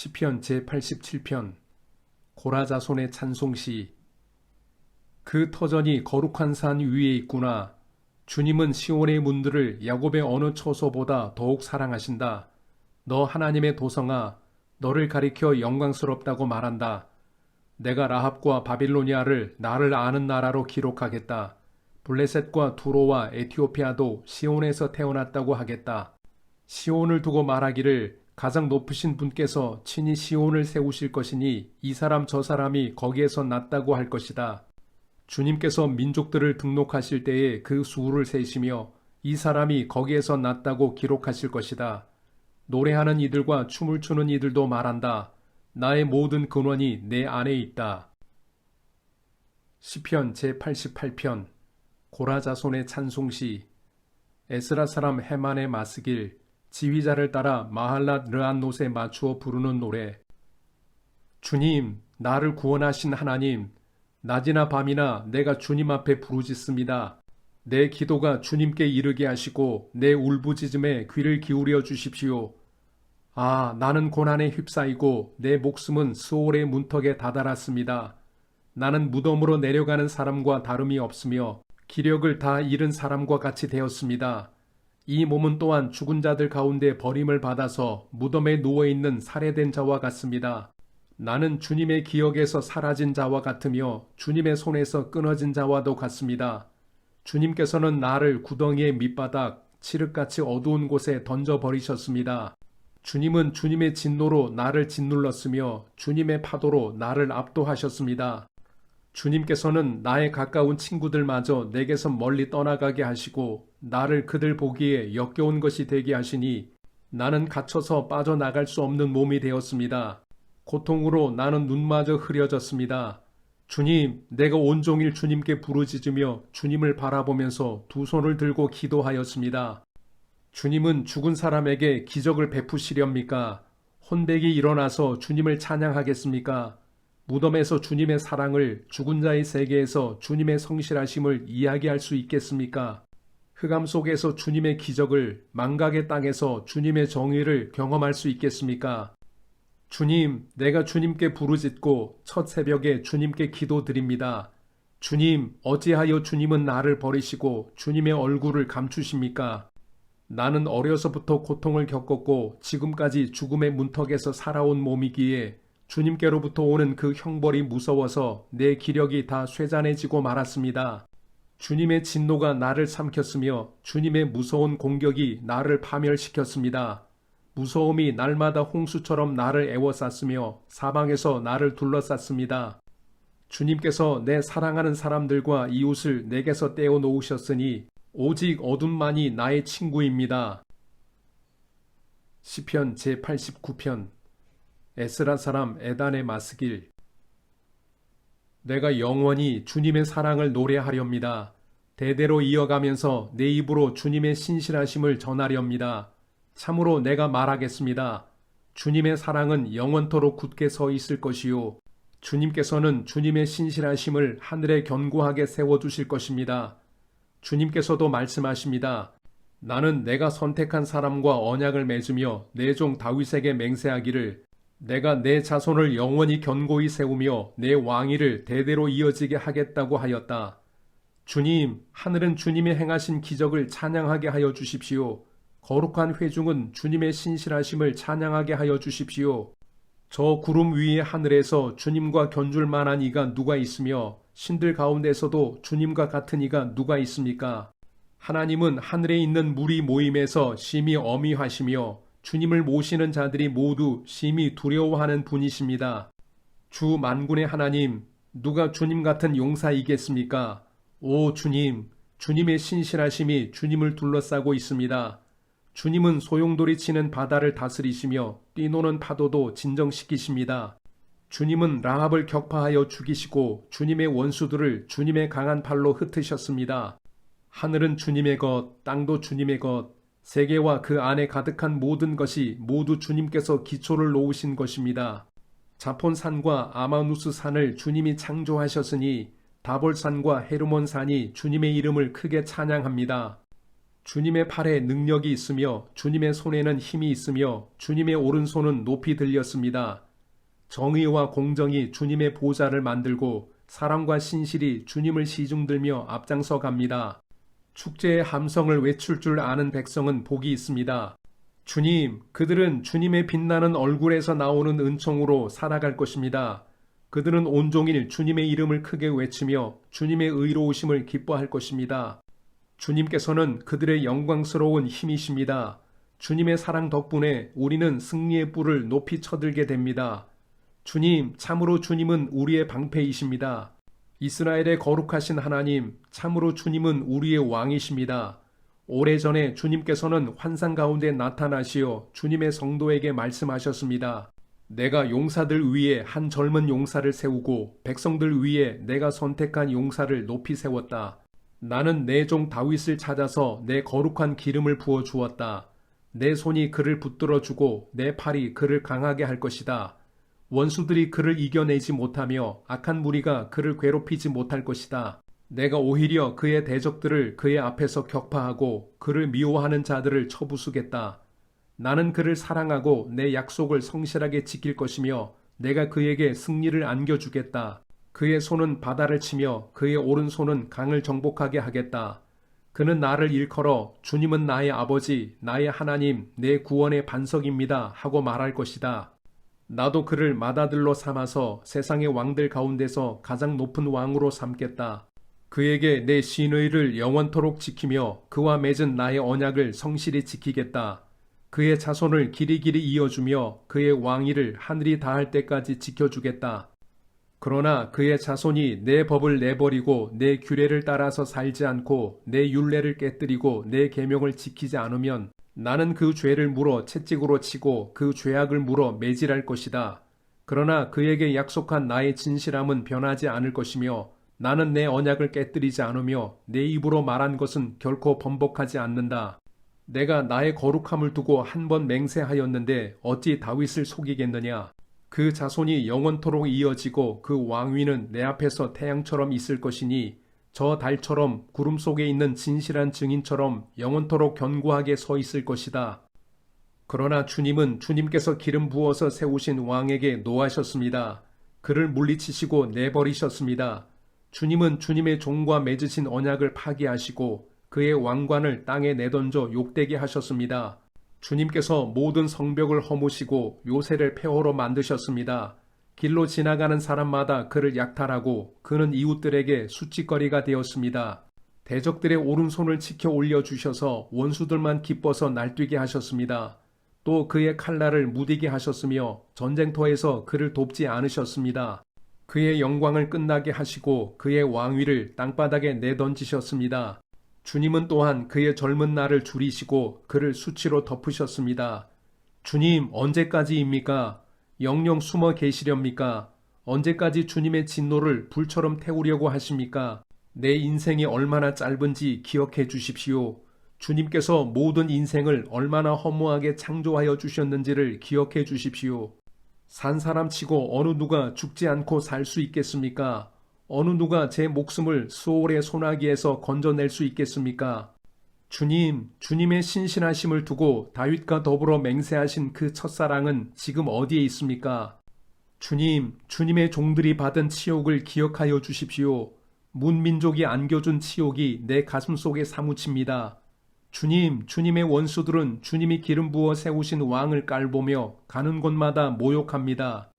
시편 제87편 고라자손의 찬송시. 그 터전이 거룩한 산 위에 있구나. 주님은 시온의 문들을 야곱의 어느 처소보다 더욱 사랑하신다. 너 하나님의 도성아, 너를 가리켜 영광스럽다고 말한다. 내가 라합과 바빌로니아를 나를 아는 나라로 기록하겠다. 블레셋과 두로와 에티오피아도 시온에서 태어났다고 하겠다. 시온을 두고 말하기를 가장 높으신 분께서 친히 시온을 세우실 것이니 이 사람 저 사람이 거기에서 났다고 할 것이다. 주님께서 민족들을 등록하실 때에 그 수를 세시며 이 사람이 거기에서 났다고 기록하실 것이다. 노래하는 이들과 춤을 추는 이들도 말한다. 나의 모든 근원이 내 안에 있다. 시편 제88편 고라자손의 찬송시. 에스라 사람 헤만의 마스길. 지휘자를 따라 마할랏 르안노스에 맞추어 부르는 노래. 주님, 나를 구원하신 하나님, 낮이나 밤이나 내가 주님 앞에 부르짖습니다. 내 기도가 주님께 이르게 하시고 내 울부짖음에 귀를 기울여 주십시오. 아, 나는 고난에 휩싸이고 내 목숨은 스올의 문턱에 다다랐습니다. 나는 무덤으로 내려가는 사람과 다름이 없으며 기력을 다 잃은 사람과 같이 되었습니다. 이 몸은 또한 죽은 자들 가운데 버림을 받아서 무덤에 누워있는 살해된 자와 같습니다. 나는 주님의 기억에서 사라진 자와 같으며 주님의 손에서 끊어진 자와도 같습니다. 주님께서는 나를 구덩이의 밑바닥, 칠흑같이 어두운 곳에 던져버리셨습니다. 주님은 주님의 진노로 나를 짓눌렀으며 주님의 파도로 나를 압도하셨습니다. 주님께서는 나의 가까운 친구들마저 내게서 멀리 떠나가게 하시고 나를 그들 보기에 역겨운 것이 되게 하시니 나는 갇혀서 빠져나갈 수 없는 몸이 되었습니다. 고통으로 나는 눈마저 흐려졌습니다. 주님, 내가 온종일 주님께 부르짖으며 주님을 바라보면서 두 손을 들고 기도하였습니다. 주님은 죽은 사람에게 기적을 베푸시렵니까? 혼백이 일어나서 주님을 찬양하겠습니까? 무덤에서 주님의 사랑을, 죽은 자의 세계에서 주님의 성실하심을 이야기할 수 있겠습니까? 흑암 속에서 주님의 기적을, 망각의 땅에서 주님의 정의를 경험할 수 있겠습니까? 주님, 내가 주님께 부르짖고 첫 새벽에 주님께 기도드립니다. 주님, 어찌하여 주님은 나를 버리시고 주님의 얼굴을 감추십니까? 나는 어려서부터 고통을 겪었고 지금까지 죽음의 문턱에서 살아온 몸이기에 주님께로부터 오는 그 형벌이 무서워서 내 기력이 다 쇠잔해지고 말았습니다. 주님의 진노가 나를 삼켰으며 주님의 무서운 공격이 나를 파멸시켰습니다. 무서움이 날마다 홍수처럼 나를 애워쌌으며 사방에서 나를 둘러쌌습니다. 주님께서 내 사랑하는 사람들과 이웃을 내게서 떼어놓으셨으니 오직 어둠만이 나의 친구입니다. 시편 제89편 에스라 사람 에단의 마스길. 내가 영원히 주님의 사랑을 노래하렵니다. 대대로 이어가면서 내 입으로 주님의 신실하심을 전하렵니다. 참으로 내가 말하겠습니다. 주님의 사랑은 영원토록 굳게 서 있을 것이요. 주님께서는 주님의 신실하심을 하늘에 견고하게 세워두실 것입니다. 주님께서도 말씀하십니다. 나는 내가 선택한 사람과 언약을 맺으며 내 종 다윗에게 맹세하기를 내가 내 자손을 영원히 견고히 세우며 내 왕위를 대대로 이어지게 하겠다고 하였다. 주님, 하늘은 주님의 행하신 기적을 찬양하게 하여 주십시오. 거룩한 회중은 주님의 신실하심을 찬양하게 하여 주십시오. 저 구름 위의 하늘에서 주님과 견줄 만한 이가 누가 있으며 신들 가운데서도 주님과 같은 이가 누가 있습니까? 하나님은 하늘에 있는 무리 모임에서 심히 어미하시며 주님을 모시는 자들이 모두 심히 두려워하는 분이십니다. 주 만군의 하나님, 누가 주님 같은 용사이겠습니까? 오 주님, 주님의 신실하심이 주님을 둘러싸고 있습니다. 주님은 소용돌이 치는 바다를 다스리시며 뛰노는 파도도 진정시키십니다. 주님은 라합을 격파하여 죽이시고 주님의 원수들을 주님의 강한 팔로 흩으셨습니다. 하늘은 주님의 것, 땅도 주님의 것, 세계와 그 안에 가득한 모든 것이 모두 주님께서 기초를 놓으신 것입니다. 자폰산과 아마누스 산을 주님이 창조하셨으니 다볼산과 헤르몬산이 주님의 이름을 크게 찬양합니다. 주님의 팔에 능력이 있으며 주님의 손에는 힘이 있으며 주님의 오른손은 높이 들렸습니다. 정의와 공정이 주님의 보좌를 만들고 사랑과 신실이 주님을 시중들며 앞장서 갑니다. 축제의 함성을 외칠 줄 아는 백성은 복이 있습니다. 주님, 그들은 주님의 빛나는 얼굴에서 나오는 은총으로 살아갈 것입니다. 그들은 온종일 주님의 이름을 크게 외치며 주님의 의로우심을 기뻐할 것입니다. 주님께서는 그들의 영광스러운 힘이십니다. 주님의 사랑 덕분에 우리는 승리의 뿔을 높이 쳐들게 됩니다. 주님, 참으로 주님은 우리의 방패이십니다. 이스라엘의 거룩하신 하나님, 참으로 주님은 우리의 왕이십니다. 오래전에 주님께서는 환상 가운데 나타나시어 주님의 성도에게 말씀하셨습니다. 내가 용사들 위에 한 젊은 용사를 세우고 백성들 위에 내가 선택한 용사를 높이 세웠다. 나는 내 종 다윗을 찾아서 내 거룩한 기름을 부어 주었다. 내 손이 그를 붙들어 주고 내 팔이 그를 강하게 할 것이다. 원수들이 그를 이겨내지 못하며 악한 무리가 그를 괴롭히지 못할 것이다. 내가 오히려 그의 대적들을 그의 앞에서 격파하고 그를 미워하는 자들을 쳐부수겠다. 나는 그를 사랑하고 내 약속을 성실하게 지킬 것이며 내가 그에게 승리를 안겨주겠다. 그의 손은 바다를 치며 그의 오른손은 강을 정복하게 하겠다. 그는 나를 일컬어 주님은 나의 아버지, 나의 하나님, 내 구원의 반석입니다 하고 말할 것이다. 나도 그를 맏아들로 삼아서 세상의 왕들 가운데서 가장 높은 왕으로 삼겠다. 그에게 내 신의를 영원토록 지키며 그와 맺은 나의 언약을 성실히 지키겠다. 그의 자손을 길이길이 이어주며 그의 왕위를 하늘이 닿을 때까지 지켜주겠다. 그러나 그의 자손이 내 법을 내버리고 내 규례를 따라서 살지 않고 내 율례를 깨뜨리고 내 계명을 지키지 않으면 나는 그 죄를 물어 채찍으로 치고 그 죄악을 물어 매질할 것이다. 그러나 그에게 약속한 나의 진실함은 변하지 않을 것이며 나는 내 언약을 깨뜨리지 않으며 내 입으로 말한 것은 결코 번복하지 않는다. 내가 나의 거룩함을 두고 한 번 맹세하였는데 어찌 다윗을 속이겠느냐. 그 자손이 영원토록 이어지고 그 왕위는 내 앞에서 태양처럼 있을 것이니 저 달처럼 구름 속에 있는 진실한 증인처럼 영원토록 견고하게 서 있을 것이다. 그러나 주님은 주님께서 기름 부어서 세우신 왕에게 노하셨습니다. 그를 물리치시고 내버리셨습니다. 주님은 주님의 종과 맺으신 언약을 파기하시고 그의 왕관을 땅에 내던져 욕되게 하셨습니다. 주님께서 모든 성벽을 허무시고 요새를 폐허로 만드셨습니다. 길로 지나가는 사람마다 그를 약탈하고 그는 이웃들에게 수치거리가 되었습니다. 대적들의 오른손을 치켜 올려주셔서 원수들만 기뻐서 날뛰게 하셨습니다. 또 그의 칼날을 무디게 하셨으며 전쟁터에서 그를 돕지 않으셨습니다. 그의 영광을 끝나게 하시고 그의 왕위를 땅바닥에 내던지셨습니다. 주님은 또한 그의 젊은 날을 줄이시고 그를 수치로 덮으셨습니다. 주님, 언제까지입니까? 영영 숨어 계시렵니까? 언제까지 주님의 진노를 불처럼 태우려고 하십니까? 내 인생이 얼마나 짧은지 기억해 주십시오. 주님께서 모든 인생을 얼마나 허무하게 창조하여 주셨는지를 기억해 주십시오. 산 사람치고 어느 누가 죽지 않고 살 수 있겠습니까? 어느 누가 제 목숨을 수월의 소나기에서 건져낼 수 있겠습니까? 주님, 주님의 신실하심을 두고 다윗과 더불어 맹세하신 그 첫사랑은 지금 어디에 있습니까? 주님, 주님의 종들이 받은 치욕을 기억하여 주십시오. 문민족이 안겨준 치욕이 내 가슴 속에 사무칩니다. 주님, 주님의 원수들은 주님이 기름 부어 세우신 왕을 깔보며 가는 곳마다 모욕합니다.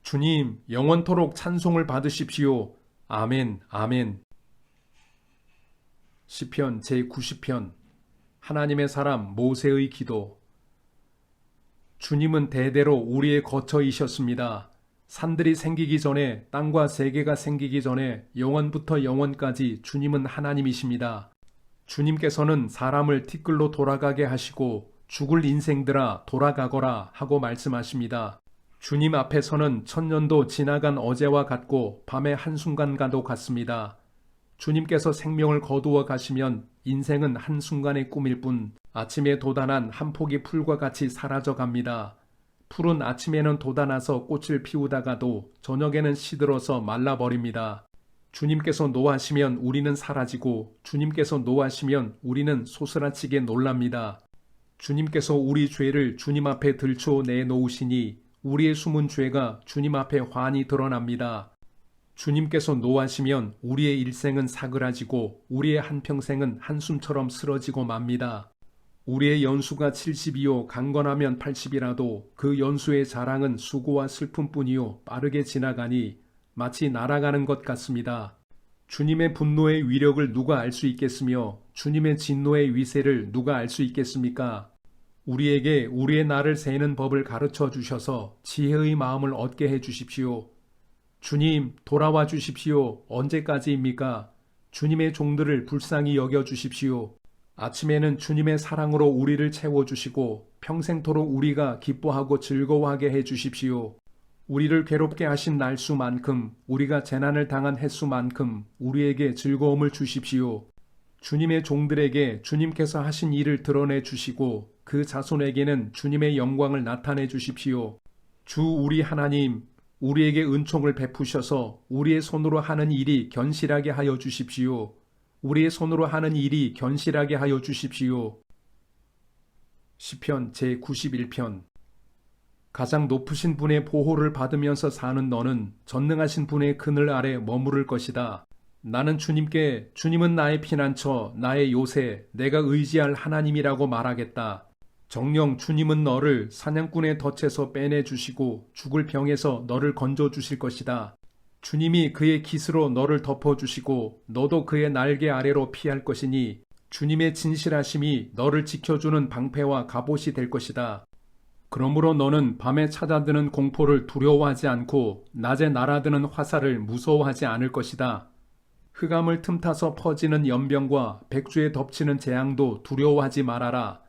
주님, 영원토록 찬송을 받으십시오. 아멘, 아멘. 시편 제90편 하나님의 사람 모세의 기도. 주님은 대대로 우리의 거처이셨습니다. 산들이 생기기 전에, 땅과 세계가 생기기 전에 영원부터 영원까지 주님은 하나님이십니다. 주님께서는 사람을 티끌로 돌아가게 하시고 죽을 인생들아 돌아가거라 하고 말씀하십니다. 주님 앞에서는 천년도 지나간 어제와 같고 밤의 한순간과도 같습니다. 주님께서 생명을 거두어 가시면 인생은 한순간의 꿈일 뿐 아침에 돋아난 한 포기 풀과 같이 사라져 갑니다. 풀은 아침에는 돋아나서 꽃을 피우다가도 저녁에는 시들어서 말라버립니다. 주님께서 노하시면 우리는 사라지고 주님께서 노하시면 우리는 소스라치게 놀랍니다. 주님께서 우리 죄를 주님 앞에 들춰 내놓으시니 우리의 숨은 죄가 주님 앞에 환히 드러납니다. 주님께서 노하시면 우리의 일생은 사그라지고 우리의 한평생은 한숨처럼 쓰러지고 맙니다. 우리의 연수가 70이요 강건하면 80이라도 그 연수의 자랑은 수고와 슬픔뿐이요 빠르게 지나가니 마치 날아가는 것 같습니다. 주님의 분노의 위력을 누가 알 수 있겠으며 주님의 진노의 위세를 누가 알 수 있겠습니까? 우리에게 우리의 날을 세는 법을 가르쳐 주셔서 지혜의 마음을 얻게 해 주십시오. 주님, 돌아와 주십시오. 언제까지입니까? 주님의 종들을 불쌍히 여겨 주십시오. 아침에는 주님의 사랑으로 우리를 채워주시고 평생토록 우리가 기뻐하고 즐거워하게 해 주십시오. 우리를 괴롭게 하신 날수만큼 우리가 재난을 당한 횟수만큼 우리에게 즐거움을 주십시오. 주님의 종들에게 주님께서 하신 일을 드러내 주시고 그 자손에게는 주님의 영광을 나타내 주십시오. 주 우리 하나님, 우리에게 은총을 베푸셔서 우리의 손으로 하는 일이 견실하게 하여 주십시오. 우리의 손으로 하는 일이 견실하게 하여 주십시오. 시편 제91편. 가장 높으신 분의 보호를 받으면서 사는 너는 전능하신 분의 그늘 아래 머무를 것이다. 나는 주님께 주님은 나의 피난처, 나의 요새, 내가 의지할 하나님이라고 말하겠다. 정녕 주님은 너를 사냥꾼의 덫에서 빼내주시고 죽을 병에서 너를 건져주실 것이다. 주님이 그의 깃으로 너를 덮어주시고 너도 그의 날개 아래로 피할 것이니 주님의 진실하심이 너를 지켜주는 방패와 갑옷이 될 것이다. 그러므로 너는 밤에 찾아드는 공포를 두려워하지 않고 낮에 날아드는 화살을 무서워하지 않을 것이다. 흑암을 틈타서 퍼지는 연병과 백주에 덮치는 재앙도 두려워하지 말아라.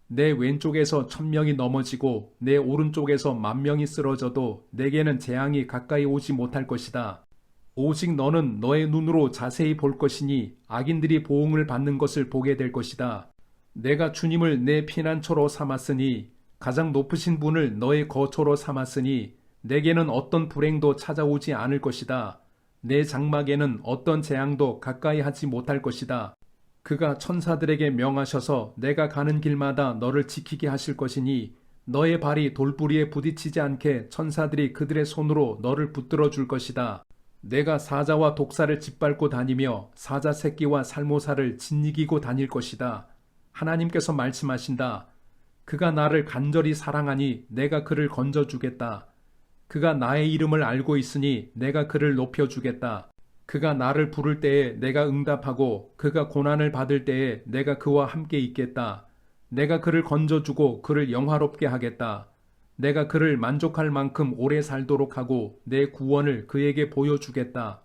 내 왼쪽에서 1000명이 넘어지고 내 오른쪽에서 10,000명이 쓰러져도 내게는 재앙이 가까이 오지 못할 것이다. 오직 너는 너의 눈으로 자세히 볼 것이니 악인들이 보응을 받는 것을 보게 될 것이다. 내가 주님을 내 피난처로 삼았으니 가장 높으신 분을 너의 거처로 삼았으니 내게는 어떤 불행도 찾아오지 않을 것이다. 내 장막에는 어떤 재앙도 가까이 하지 못할 것이다. 그가 천사들에게 명하셔서 내가 가는 길마다 너를 지키게 하실 것이니 너의 발이 돌부리에 부딪히지 않게 천사들이 그들의 손으로 너를 붙들어 줄 것이다. 내가 사자와 독사를 짓밟고 다니며 사자 새끼와 살모사를 짓이기고 다닐 것이다. 하나님께서 말씀하신다. 그가 나를 간절히 사랑하니 내가 그를 건져주겠다. 그가 나의 이름을 알고 있으니 내가 그를 높여주겠다. 그가 나를 부를 때에 내가 응답하고 그가 고난을 받을 때에 내가 그와 함께 있겠다. 내가 그를 건져주고 그를 영화롭게 하겠다. 내가 그를 만족할 만큼 오래 살도록 하고 내 구원을 그에게 보여주겠다.